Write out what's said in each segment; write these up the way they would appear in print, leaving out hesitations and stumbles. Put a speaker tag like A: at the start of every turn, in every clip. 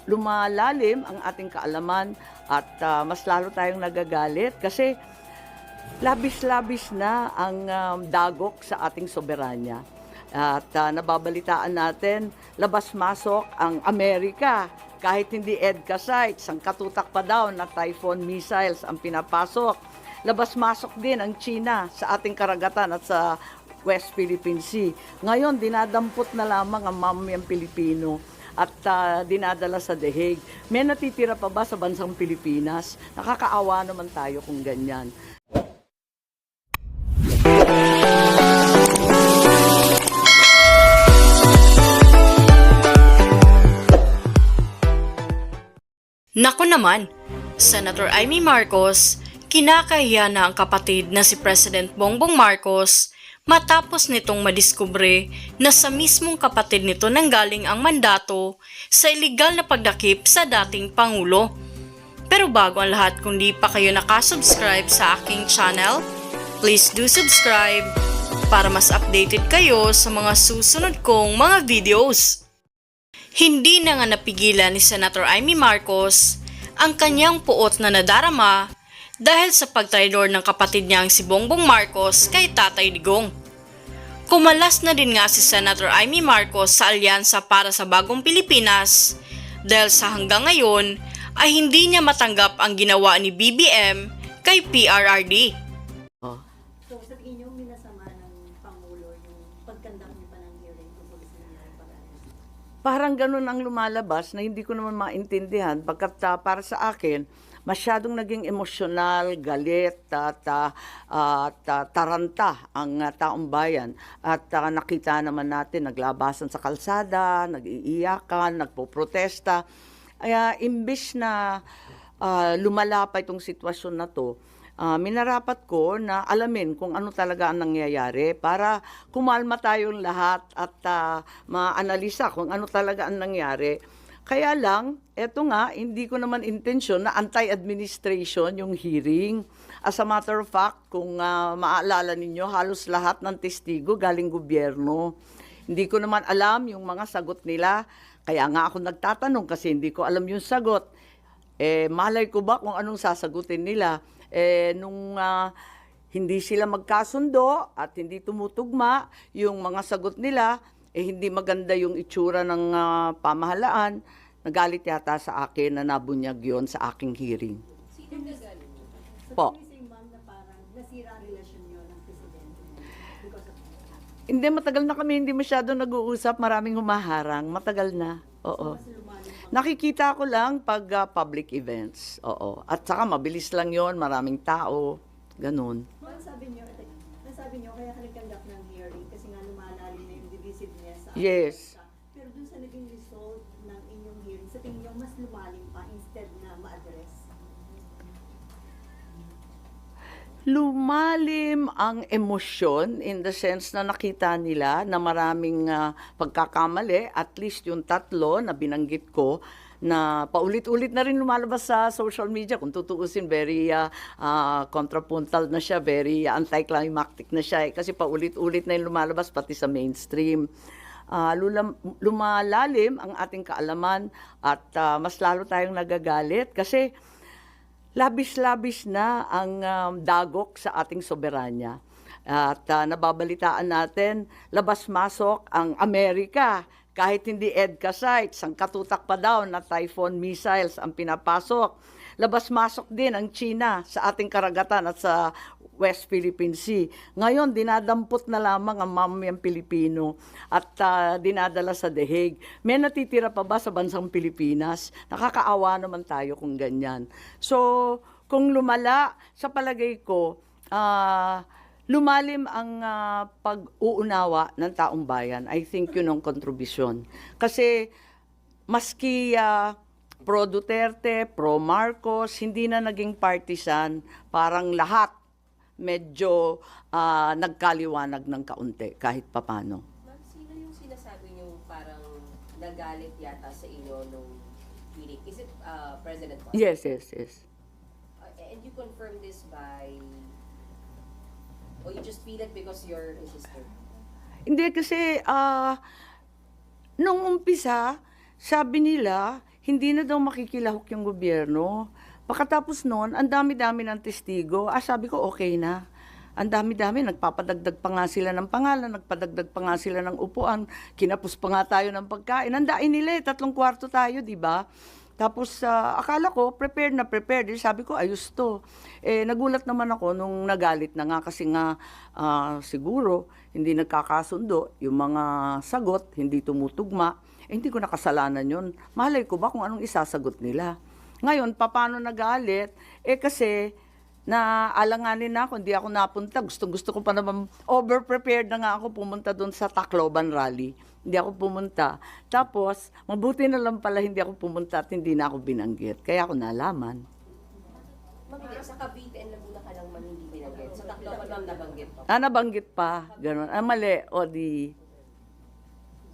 A: Lumalalim ang ating kaalaman at mas lalo tayong nagagalit kasi labis-labis na ang dagok sa ating soberanya. At nababalitaan natin, labas-masok ang Amerika. Kahit hindi EDCA sites, ang katutak pa daw na Typhoon missiles ang pinapasok. Labas-masok din ang China sa ating karagatan at sa West Philippine Sea. Ngayon, dinadampot na lamang ang mamamayang Pilipino at dinadala sa The Hague. May natitira pa ba sa bansang Pilipinas? Nakakaawa naman tayo kung ganyan.
B: Naku naman, Senator Amy Marcos, kinakahiya na ang kapatid na si President Bongbong Marcos matapos nitong madiskubre na sa mismong kapatid nito nanggaling ang mandato sa iligal na pagdakip sa dating Pangulo. Pero bago ang lahat, kung di pa kayo nakasubscribe sa aking channel, please do subscribe para mas updated kayo sa mga susunod kong mga videos. Hindi na nga napigilan ni Senator Amy Marcos ang kanyang puot na nadarama dahil sa pagtraidor ng kapatid niyang si Bongbong Marcos kay Tatay Digong. Kumalas na din nga si Senator Amy Marcos sa alyansa para sa Bagong Pilipinas dahil sa hanggang ngayon ay hindi niya matanggap ang ginawa ni BBM kay PRRD.
C: So sa tingin niyo minasama ng Pangulo yung pagkandak niyo pa ng hearing tungkol sa nangyaring pag-aayos?
A: Parang ganun ang lumalabas na hindi ko naman maintindihan pagkat para sa akin, masyadong naging emosyonal, galit at taranta ang taong bayan. At nakita naman natin, naglabasan sa kalsada, nag-iiyakan, nagpoprotesta. Kaya imbis na lumala pa itong sitwasyon na to, minarapat ko na alamin kung ano talaga ang nangyayari para kumalma tayong lahat at maanalisa kung ano talaga ang nangyari. Kaya lang, eto nga, hindi ko naman intensyon na anti-administration yung hearing. As a matter of fact, kung maaalala ninyo, halos lahat ng testigo galing gobyerno. Hindi ko naman alam yung mga sagot nila. Kaya nga ako nagtatanong kasi hindi ko alam yung sagot. Malay ko ba kung anong sasagutin nila? Nung hindi sila magkasundo at hindi tumutugma yung mga sagot nila, hindi maganda yung itsura ng pamahalaan, nagalit yata sa akin na nabunyag yon sa aking hearing.
C: Sino nagalit?
A: Po.
C: So yung ma'am na parang nasira ang relasyon niyo ng presidente because of that?
A: Hindi, matagal na kami hindi masyado nag-uusap, maraming humaharang, matagal na. Oo.
C: Mas lumalim pa.
A: Nakikita ko lang pag public events. Oo. At saka mabilis lang yon, maraming tao, ganun.
C: Ma'am, nasabi niyo kaya ka nagkandak ng hearing kasi nga lumalalim na yung divisiveness sa
A: Yes.
C: Pero dun sa naging result ng inyong hearing, sa tingin niyo mas lumalim pa instead na ma-address?
A: Lumalim ang emosyon in the sense na nakita nila na maraming pagkakamali, at least yung tatlo na binanggit ko, na paulit-ulit na rin lumalabas sa social media. Kung tutuusin, very contrapuntal na siya, very anticlimactic na siya. Kasi paulit-ulit na yung lumalabas pati sa mainstream. Lumalalim ang ating kaalaman at mas lalo tayong nagagalit kasi labis-labis na ang dagok sa ating soberanya. At nababalitaan natin, labas-masok ang Amerika. Kahit hindi EDCA sites, ang katutak pa daw na Typhoon missiles ang pinapasok. Labas-masok din ang China sa ating karagatan at sa West Philippine Sea. Ngayon, dinadampot na lamang ang mamamayang Pilipino at dinadala sa The Hague. May natitira pa ba sa bansang Pilipinas? Nakakaawa naman tayo kung ganyan. So, kung lumala, sa palagay ko, lumalim ang pag-uunawa ng taong bayan. I think yun ang kontribusyon. Kasi maski pro Duterte, pro Marcos, hindi na naging partisan, parang lahat medyo nagkaliwanag ng kaunti kahit papano.
D: Ma'am, sino yung sinasabi niyo parang nagalit yata sa inyo nung hearing? Is it President Marcos?
A: Yes.
D: And you confirm this by, or you just feel it because you're his sister?
A: Hindi kasi nung umpisa, sabi nila, hindi na daw makikilahok yung gobyerno. Pagkatapos noon, ang dami-dami ng testigo. Sabi ko, okay na. Ang dami-dami, nagpapadagdag pa nga sila ng pangalan, nagpadagdag pa nga sila ng upuan, kinapos pa nga tayo ng pagkain. Andain nila 3 kwarto tayo, di ba? Tapos akala ko, prepared na prepared. Sabi ko, ayos to. Nagulat naman ako nung nagalit na nga kasi nga siguro hindi nagkakasundo. Yung mga sagot, hindi tumutugma. Hindi ko nakasalanan yun. Malay ko ba kung anong isasagot nila? Ngayon, paano nagalit? Kasi alanganin na ako, hindi ako napunta. Gusto ko pa naman, over-prepared na nga ako pumunta doon sa Tacloban rally. Hindi ako pumunta. Tapos, mabuti na lang pala hindi ako pumunta at hindi na ako binanggit. Kaya ako nalaman.
D: Sa Cavite and Laguna ka lang man hindi binanggit. Sa Tacloban ma'am nabanggit pa.
A: Nabanggit pa. Ganon. Mali. O di,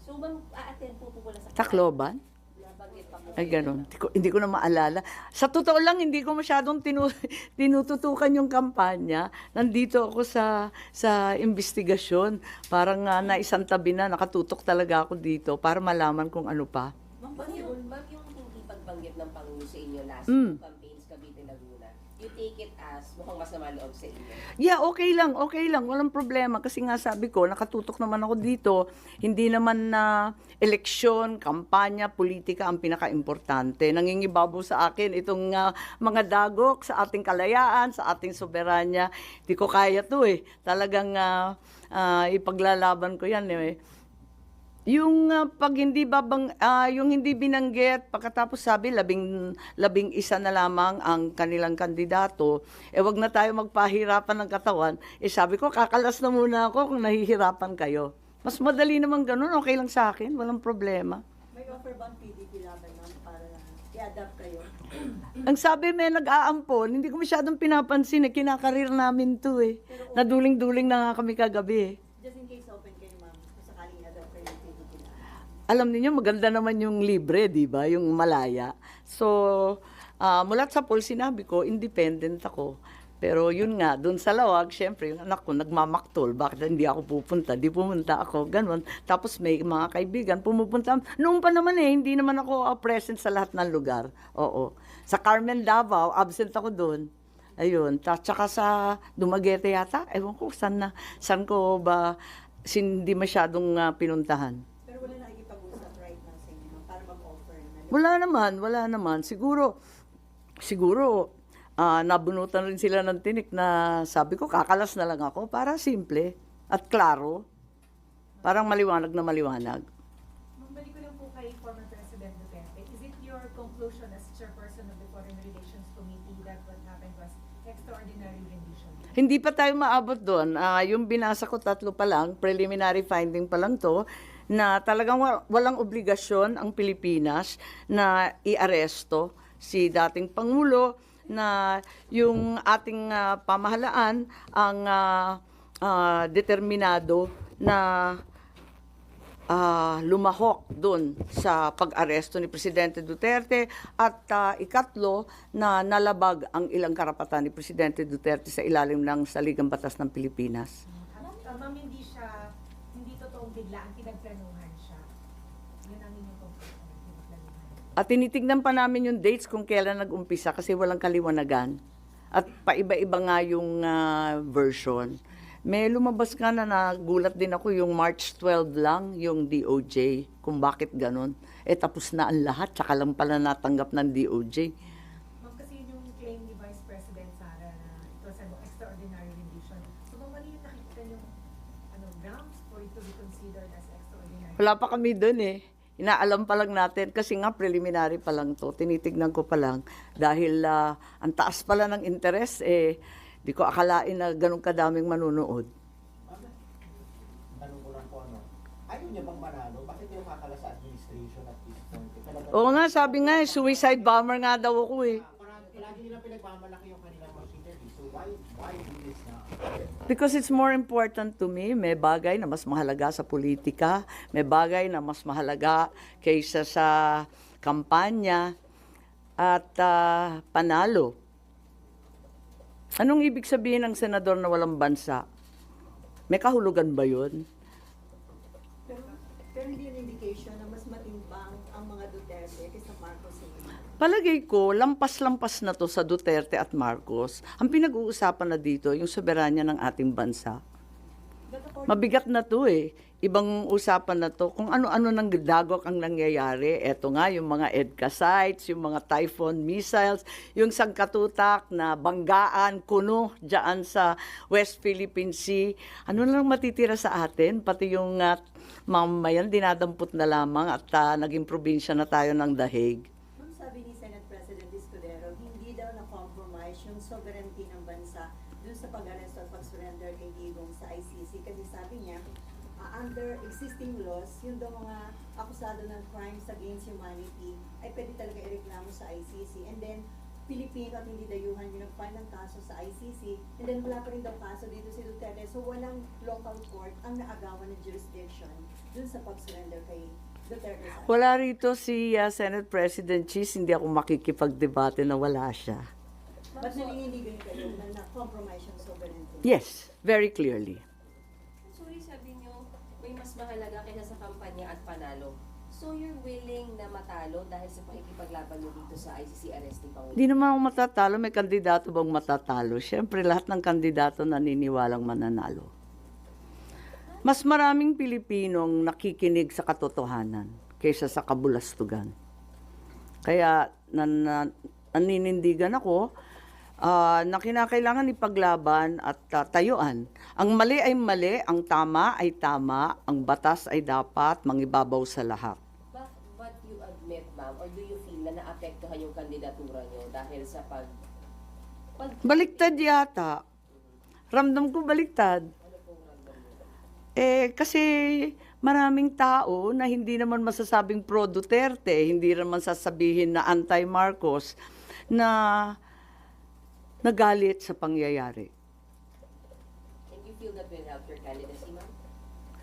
D: So ma'am, a-attend po pala sa
A: Tacloban?
D: Nabanggit pa po.
A: Ay, ganun. Hindi ko na maalala. Sa totoo lang, hindi ko masyadong tinututukan yung kampanya. Nandito ako sa investigasyon. Parang naisantabi na, nakatutok talaga ako dito para malaman kung ano pa.
D: Ma'am, yung hindi pagbanggit ng Pangulo sa inyo last campaigns Cavite Laguna, you take it as mukhang mas namaloob sa inyo?
A: Yeah, okay lang. Walang problema. Kasi nga sabi ko, nakatutok naman ako dito. Hindi naman na eleksyon, kampanya, politika ang pinaka-importante. Nangingibabaw sa akin itong mga dagok sa ating kalayaan, sa ating soberanya. Hindi ko kaya to Talagang ipaglalaban ko yan Yung pag hindi yung hindi binanggit, pagkatapos sabi 11 na lamang ang kanilang kandidato, wag na tayo magpahirapan ng katawan. Sabi ko, kakalas na muna ako kung nahihirapan kayo. Mas madali naman ganun, okay lang sa akin, walang problema.
C: May offer bang PDP laban ma'am para i-adapt kayo?
A: Ang sabi may nag-aampon, hindi ko masyadong pinapansin kinakarir namin to Naduling-duling na nga kami kagabi
C: Just in case open kayo ma'am, kung sakaling i-adapt kayo ng PDP laban.
A: Alam niyo maganda naman yung libre, di ba? Yung malaya. So, mulat sa poll, sinabi ko, independent ako. Pero yun nga, doon sa lawag, syempre, yung anak ko nagmamaktol. Bakit hindi ako pupunta? Di pumunta ako, ganun. Tapos may mga kaibigan, pumupunta. Noong pa naman hindi naman ako present sa lahat ng lugar. Oo. Sa Carmen Davao, absent ako doon. Ayun. Tsaka sa Dumaguete yata, ewan ko, saan ko ba hindi masyadong pinuntahan.
C: Pero wala nakikipag-usap right now sa inyo ma'am, para mag-offer na.
A: Wala naman. Siguro, nabunutan rin sila ng tinik na sabi ko, kakalas na lang ako para simple at klaro. Parang maliwanag na maliwanag.
E: Mabalik ko lang po kay former President Duterte. Is it your conclusion as chairperson of the Foreign Relations Committee that what happened was extraordinary rendition?
A: Hindi pa tayo maabot doon. Yung binasa ko 3 pa lang, preliminary finding pa lang to, na talagang walang obligasyon ang Pilipinas na i-aresto si dating Pangulo, na yung ating pamahalaan ang determinado na lumahok doon sa pag-aresto ni Presidente Duterte at ikatlo na nalabag ang ilang karapatan ni Presidente Duterte sa ilalim ng Saligang Batas ng Pilipinas.
E: Ma'am, hindi totoong biglaan, pinagplanuhan siya. Yun ang inyong conclusion, pinagplanuhan.
A: At tinitignan pa namin yung dates kung kailan nag-umpisa kasi walang kaliwanagan. At paiba-iba nga yung version. May lumabas ka na nagulat din ako yung March 12 lang, yung DOJ, kung bakit ganun. Tapos na ang lahat, tsaka lang pala natanggap ng DOJ.
E: Ma'am, kasi yung claim ni Vice President Sara na it was an extraordinary rendition. So, ma'am, ano yung nakikita yung grounds for it to be considered as extraordinary?
A: Wala pa kami doon Inaalam pa lang natin kasi nga preliminary pa lang to. Tinitignan ko pa lang dahil ang taas pala ng interest di ko akalain na ganun kadaming manunood.
F: Tanong ko lang po ayaw niya bang manalo? Bakit niya kakala sa administration at this point?
A: Oo nga, sabi nga suicide bomber nga daw ako
F: Palagi nila pinagmamalaki yung kanilang machinery. So why do this now?
A: Because it's more important to me. May bagay na mas mahalaga sa politika. May bagay na mas mahalaga kaysa sa kampanya at panalo. Anong ibig sabihin ng senador na walang bansa? May kahulugan ba yun?
C: Pero hindi yung indication na mas matimbang ang mga Duterte Marcos Sr.?
A: Palagay ko, lampas-lampas na to sa Duterte at Marcos. Ang pinag-uusapan na dito, yung soberanya ng ating bansa.
C: But according
A: Mabigat na to eh. Ibang usapan na to. Kung ano-ano nang dagok ang nangyayari. Eto nga, yung mga EDCA sites, yung mga Typhoon missiles, yung sangkatutak na banggaan, kuno dyan sa West Philippine Sea. Ano lang matitira sa atin? Pati yung mamayan, dinadampot na lamang at naging probinsya na tayo ng dahig.
C: Ma'am, sabi ni Senate President Escudero, hindi daw na-compromise yung sovereignty ng bansa dun sa pag-aresto at pag-surrender kay Digong sa ICC. Kasi sabi niya, under existing laws, yung daw mga akusado ng crimes against humanity ay pwede talaga ireklamo sa ICC. And then, Pilipino at hindi dayuhan yung nag-file ng kaso sa ICC. And then, wala pa rin daw kaso dito si Duterte. So, walang local court ang naagawan ng jurisdiction dun sa pag-surrender kay Duterte sa
A: Wala rito si Senate President Cheese, hindi ako makikipagdebate na wala siya.
C: Ba't naninindigan kayo na na-compromise yung sovereignty?
A: Yes, very clearly.
D: Sorry, sabi nyo, may mas mahalaga kaysa sa kampanya at panalo. So you're willing na matalo dahil sa pakikipaglaban nyo dito sa ICC arresting Pangulo?
A: Hindi naman ako matatalo. May kandidato bang matatalo? Siyempre, lahat ng kandidato naniniwalang mananalo. Mas maraming Pilipinong nakikinig sa katotohanan kaysa sa kabulastugan. Kaya naninindigan ako na kinakailangan ipaglaban at tayuan. Ang mali ay mali, ang tama ay tama, ang batas ay dapat mangibabaw sa lahat.
D: But you admit, ma'am, or do you feel na naapektuhan yung kandidatura nyo dahil sa
A: Baliktad yata. Ramdam ko baliktad. Kasi maraming tao na hindi naman masasabing pro-Duterte, hindi naman sasabihin na anti-Marcos, na nagalit sa pangyayari.
D: And you feel that will help your candidacy, ma'am?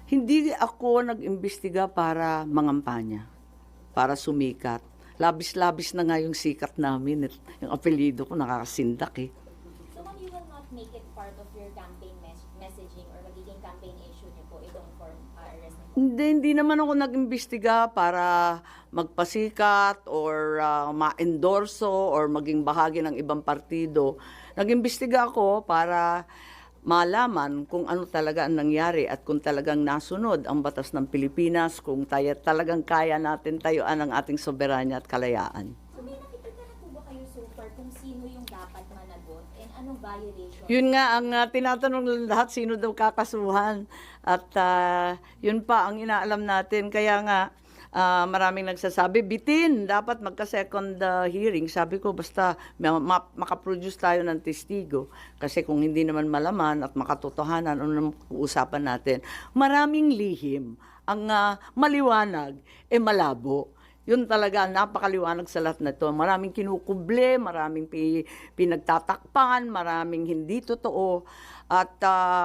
A: Hindi ako nag-imbestiga para mangampanya, para sumikat. Labis-labis na nga yung sikat namin. Yung apelyido ko nakakasindak eh.
G: So ma'am, you will not make it part of your campaign messaging or magiging campaign issue niyo po itong for arrest niyo?
A: Hindi naman ako nag-imbestiga para magpasikat or ma-endorso or maging bahagi ng ibang partido. Nag-imbestiga ako para malaman kung ano talaga ang nangyari at kung talagang nasunod ang batas ng Pilipinas, kung talagang kaya natin tayuan ang ating soberanya at kalayaan.
G: So may nakikita na po ba kayo so far kung sino yung dapat managot and anong violation?
A: Yun nga, ang tinatanong ng lahat, sino daw kakasuhan. At yun pa ang inaalam natin. Kaya nga, maraming nagsasabi, bitin, dapat magka-second hearing. Sabi ko, basta makaproduce tayo ng testigo. Kasi kung hindi naman malaman at makatotohanan, ano naman uusapan natin? Maraming lihim. Ang maliwanag, malabo. Yun talaga, napakaliwanag sa lahat na ito. Maraming kinukuble, maraming pinagtatakpan, maraming hindi totoo, at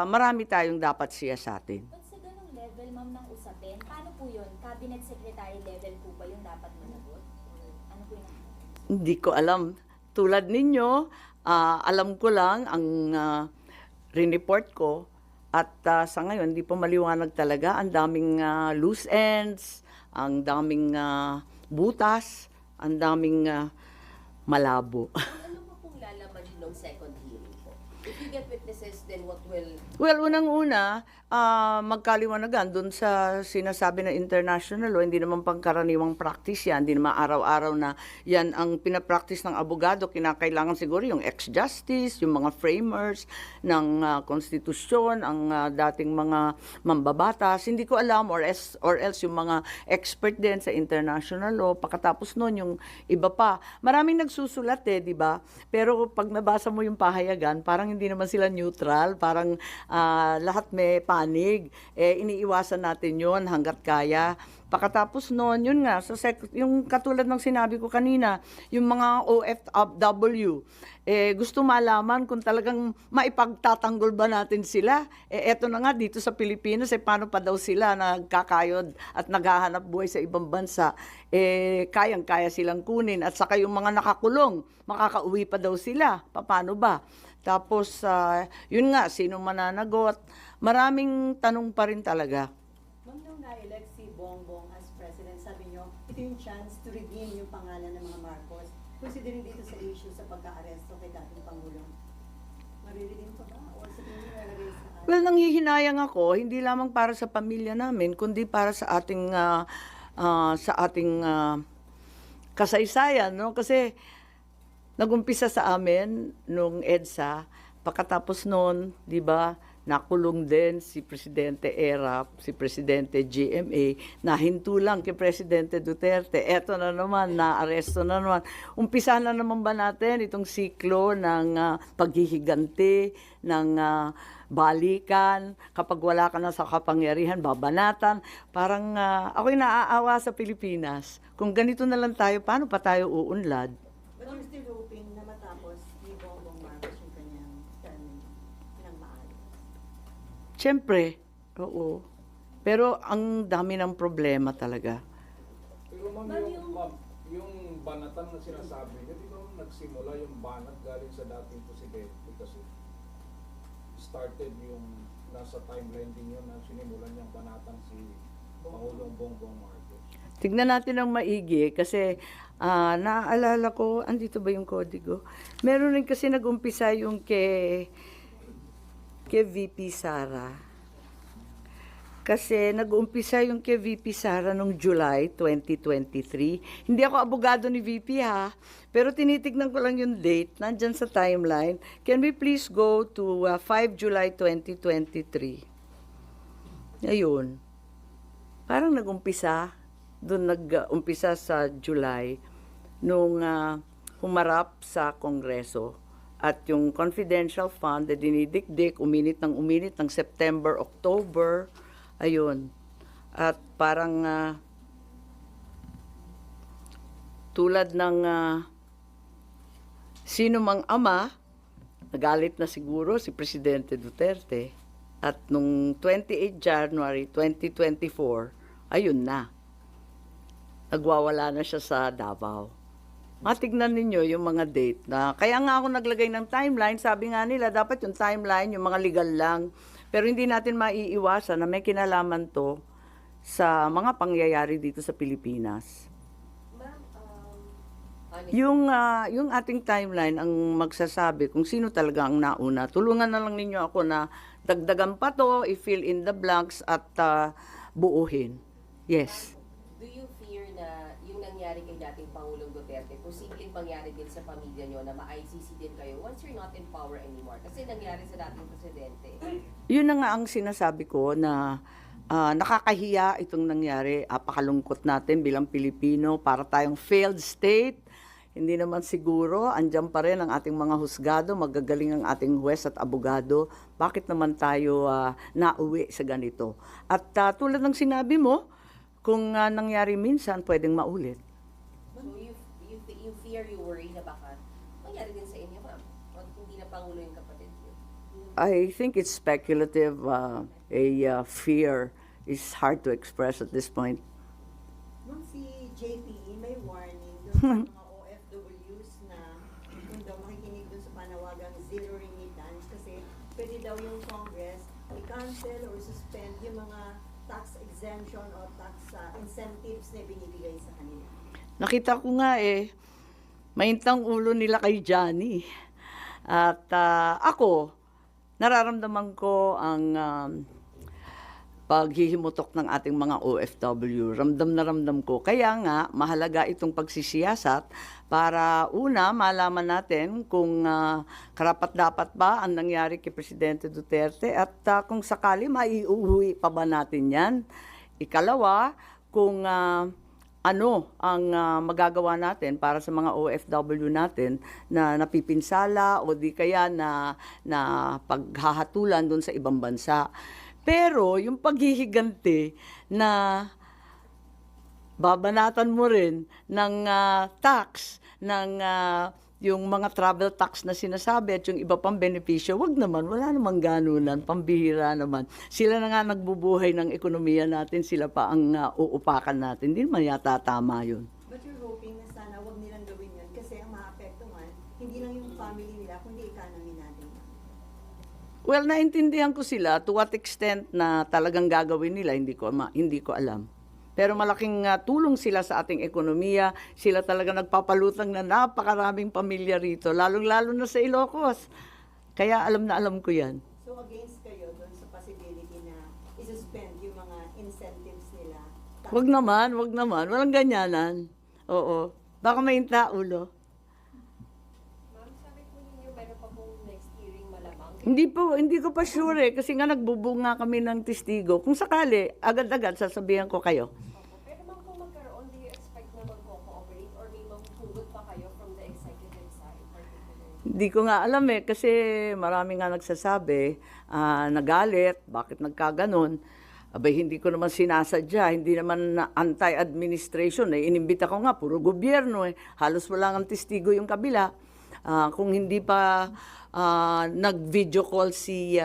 A: marami tayong dapat siyasatin.
G: But sa ganung level, ma'am, ng usapin, paano po yun? Cabinet Secretary level po ba yung dapat managot? Or ano po yung
A: Hindi ko alam. Tulad ninyo, alam ko lang ang report ko at sa ngayon, hindi pa maliwanag talaga. Ang daming loose ends, ang daming butas, ang daming malabo.
D: Ano pa pong lalaman ng second hearing po? If you get witnesses, then what will...
A: Well, unang-una, magkaliwanagan dun sa sinasabi na international law, hindi naman pangkaraniwang practice yan, hindi naman araw-araw na yan ang pinapractice ng abogado. Kinakailangan siguro yung ex-justice, yung mga framers ng konstitusyon, ang dating mga mambabatas. Hindi ko alam, or else yung mga expert din sa international law. Pagkatapos nun, yung iba pa. Maraming nagsusulat di ba? Pero pag nabasa mo yung pahayagan, parang hindi naman sila neutral, parang lahat may panig, iniiwasan natin yon hanggat kaya. Pagkatapos noon, yun nga, yung katulad ng sinabi ko kanina, yung mga OFW, gusto malaman kung talagang maipagtatanggol ba natin sila. Eto na nga, dito sa Pilipinas, paano pa daw sila nagkakayod at naghahanap buhay sa ibang bansa, kayang-kaya silang kunin. At saka yung mga nakakulong, makakauwi pa daw sila. Paano ba? Tapos, yun nga, sino mananagot? Maraming tanong pa rin talaga.
C: Ma'am, nung na-elect si Bongbong as president, sabi nyo, ito yung chance to redeem yung pangalan pangalan ng mga Marcos, considering dito sa issue sa pagka-aresto kay dating Pangulong. Maririnig pa ba? O sa tingin niyo lalagay sa
A: Well, nanghihinayang ako, hindi lamang para sa pamilya namin, kundi para sa ating kasaysayan, no? Kasi nagumpisa sa amin nung EDSA, pagkatapos noon, 'di ba, nakulong din si Presidente ERAP, si Presidente GMA, nahinto lang kay Presidente Duterte. Eto na naman, naaresto na naman. Umpisa na naman ba natin itong siklo ng paghihiganti, ng balikan, kapag wala ka na sa kapangyarihan, babanatan. Parang ako'y naaawa sa Pilipinas. Kung ganito na lang tayo, paano pa tayo uunlad?
C: But you're still hoping na matapos ni Bongbong Marcos yung kanyang term ng maayos.
A: Siyempre, oo. Pero ang dami ng problema talaga.
H: Pero ma'am, yung banatan na sinasabi niyo, di ba nagsimula yung banat galing sa dating presidente kasi started yung nasa timeline din yun na sinimulan niyang banatan si Pangulong Bongbong Marcos.
A: Tignan natin ang maigi kasi naaalala ko, andito ba yung kodigo? Meron rin kasi nag-umpisa yung kay VP Sara. Kasi nag-umpisa yung kay VP Sara noong July 2023. Hindi ako abogado ni VP ha, pero tinitignan ko lang yung date, nandyan sa timeline. Can we please go to 5 July 2023? Ayun. Parang nag-umpisa, doon nag-umpisa sa July, nung humarap sa Kongreso. At yung confidential fund na dinidikdik, uminit ng September, October, ayun. At parang tulad ng sino mang ama, nagalit na siguro si Presidente Duterte. At nung 28 January 2024, ayun na. Nagwawala na siya sa Davao. Matignan ninyo yung mga date na, kaya nga ako naglagay ng timeline, sabi nga nila, dapat yung timeline, yung mga legal lang. Pero hindi natin maiiwasan na may kinalaman to sa mga pangyayari dito sa Pilipinas.
D: Ma'am, honestly,
A: Yung ating timeline ang magsasabi kung sino talaga ang nauna. Tulungan na lang ninyo ako na dagdagan pa to, i-fill in the blanks at buuhin. Yes.
D: do you fear na yung nangyari kay dating Pangulong Duterte, posibleng mangyari din sa pamilya nyo na ma-ICC din kayo once you're not in power anymore? Kasi nangyari sa dating presidente.
A: Yun na nga ang sinasabi ko na nakakahiya itong nangyari. Apakalungkot natin bilang Pilipino para tayong failed state. Hindi naman siguro, andyan pa rin ang ating mga husgado, magagaling ang ating huwes at abogado. Bakit naman tayo nauwi sa ganito? At tulad ng sinabi mo, kung nangyari minsan, pwedeng maulit.
D: So you fear, you worry na baka mangyari din sa inyo, ma'am. O hindi na Pangulo yung kapatid niyo.
A: I think it's speculative. Fear is hard to express at this point.
C: Ma'am, si JPE may warning doon sa mga OFWs na kung daw makikinig doon sa panawagang zero remittance kasi pwede daw yung Congress i-cancel or suspend yung mga tax exemption o tax incentives na binibigay sa kanila.
A: Nakita ko nga maintang ulo nila kay Johnny. At ako, nararamdaman ko ang paghihimutok ng ating mga OFW. Ramdam na ramdam ko. Kaya nga, mahalaga itong pagsisiyasat para una, malaman natin kung karapat-dapat ba ang nangyari kay Presidente Duterte at kung sakali maiuwi pa ba natin yan. Ikalawa, kung ano ang magagawa natin para sa mga OFW natin na napipinsala o di kaya na paghahatulan doon sa ibang bansa. Pero yung paghihiganti na babanatan mo rin ng tax, ng yung mga travel tax na sinasabi at yung iba pang benepisyo, wag naman, wala namang ganunan, pambihira naman. Sila na nga nagbubuhay ng ekonomiya natin, sila pa ang uupakan natin. Hindi naman yata tama yun.
C: But you're hoping na sana wag nilang gawin yun kasi ang maapektuhan, hindi lang yung family nila, kundi economy natin.
A: Well, naintindihan ko sila to what extent na talagang gagawin nila, hindi ko alam. Pero malaking tulong sila sa ating ekonomiya. Sila talaga nagpapalutang na napakaraming pamilya rito, lalong-lalo na sa Ilocos. Kaya alam na alam ko yan.
C: So against kayo doon sa possibility na isuspend yung mga incentives nila?
A: Wag naman. Walang ganyanan. Oo. Baka mainta ulo.
D: Ma'am, sabi po ninyo, meron pa pong next hearing malamang.
A: Hindi ko pa sure kasi nga nagbubunga kami ng testigo. Kung sakali, agad-agad sasabihan ko kayo.
D: Opo. Pero ma'am, kung magkaroon, do you expect na magko-cooperate or may mahuhugot pa kayo from the executive side particularly?
A: Hindi ko nga alam kasi marami nga nagsasabi, nagalit, bakit nagkaganon. Abay, hindi ko naman sinasadya, hindi naman na anti-administration. Inimbita ko nga, puro gobyerno. Halos wala ng testigo yung kabila. Kung hindi pa nag-video call si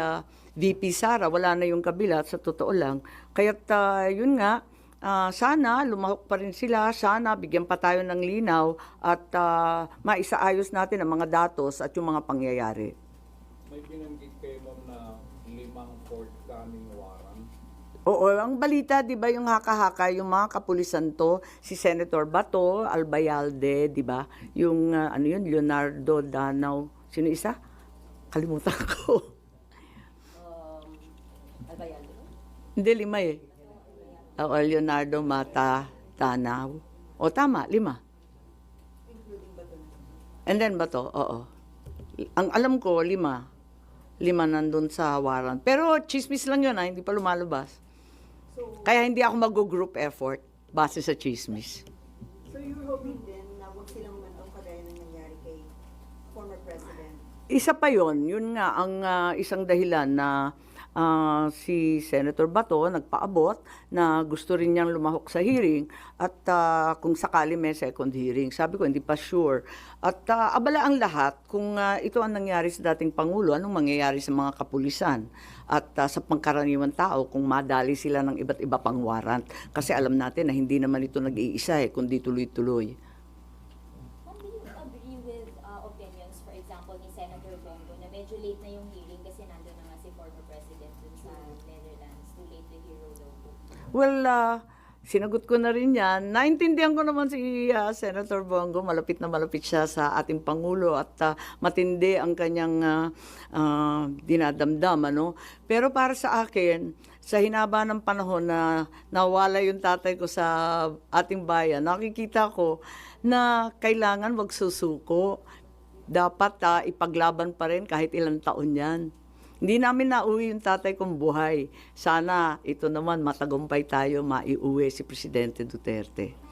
A: VP Sara, wala na yung kabila, sa totoo lang. Kaya't yun nga, sana lumahok pa rin sila, sana bigyan pa tayo ng linaw at maisaayos natin ang mga datos at yung mga pangyayari.
H: May binanggit kayo ma'am na 5 forthcoming warrant.
A: Oo, ang balita, di ba, yung haka-haka, yung mga kapulisan to, si Senator Bato, Albayalde, di ba? Yung, Leonardo Danao. Sino isa? Kalimutan ko.
D: Albayalde?
A: Hindi, 5 eh. Oo, Leonardo Mata Danao. O, tama, 5.
C: Including ba doon?
A: And then Bato, oo. Ang alam ko, 5. 5 nandun sa warrant. Pero chismis lang yun, hindi pa lumalabas.
C: So,
A: Kaya hindi ako mag-group effort base sa chismis.
C: so you're hoping din na huwag silang manong kagaya ng nangyari kay former President?
A: Isa pa yon, yun nga ang isang dahilan na si Senator Bato nagpaabot na gusto rin niyang lumahok sa hearing at kung sakali may second hearing. Sabi ko, hindi pa sure. At abala ang lahat kung ito ang nangyari sa dating Pangulo, anong mangyayari sa mga kapulisan at sa pangkaraniwan tao kung madali sila ng iba't iba pang warrant. Kasi alam natin na hindi naman ito nag-iisa kundi tuloy-tuloy.
G: Ma'am, do you agree with opinions, for example, ni Senator Bongo na medyo late na yung hearing kasi nandun na nga si former President dun sa Netherlands, too late to hero daw po?
A: Well, sinagot ko na rin yan. Naintindihan ko naman si Senator Bongo. Malapit na malapit siya sa ating Pangulo at matindi ang kanyang dinadamdam. Ano? Pero para sa akin, sa hinaba ng panahon na nawala yung tatay ko sa ating bayan, nakikita ko na kailangan wag susuko. Dapat ipaglaban pa rin kahit ilang taon yan. Hindi namin nauwi yung tatay kong buhay. Sana ito naman matagumpay tayo, maiuwi si Presidente Duterte.